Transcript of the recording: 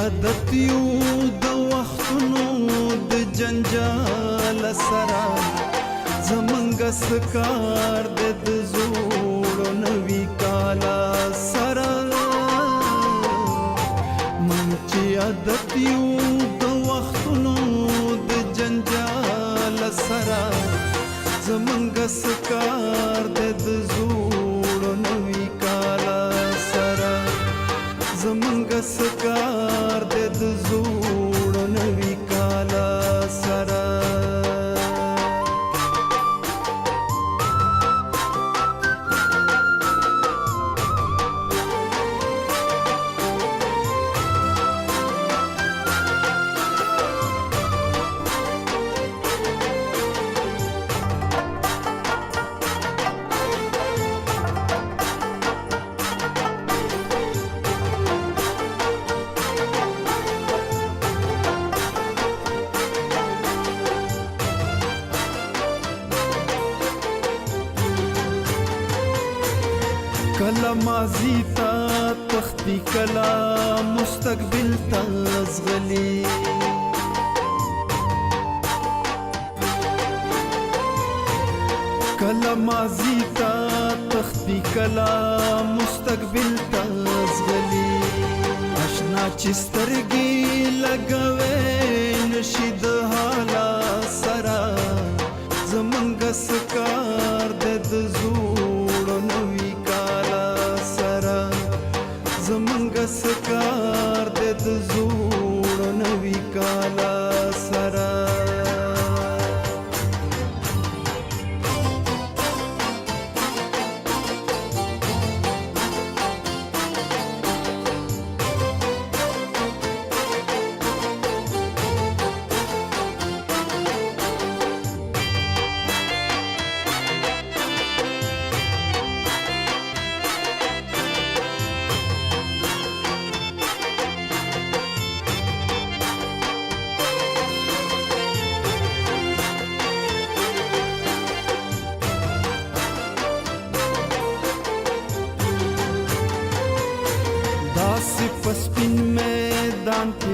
عادت یو د وختونو د جنجال سره زمونږ سکار د زوړو نوي کالا سره مونږ چې عادت یو د وختونو د جنجال سره زمونږ سکار د زوړو نوي کالا سره زمونږ سکار د زوړو نوي کالا سره کلا ماضی تا تختی کلا مستقبل تا زغلی کلا ماضی تا تختی کلا مستقبل تا زغلی اشنا چې سترګې لګوي نشي د حالا سره زمونږ سکار د زوړو نوي زمونږ سکار د زوړو نوي کالا سره داسې په سپین میدان کې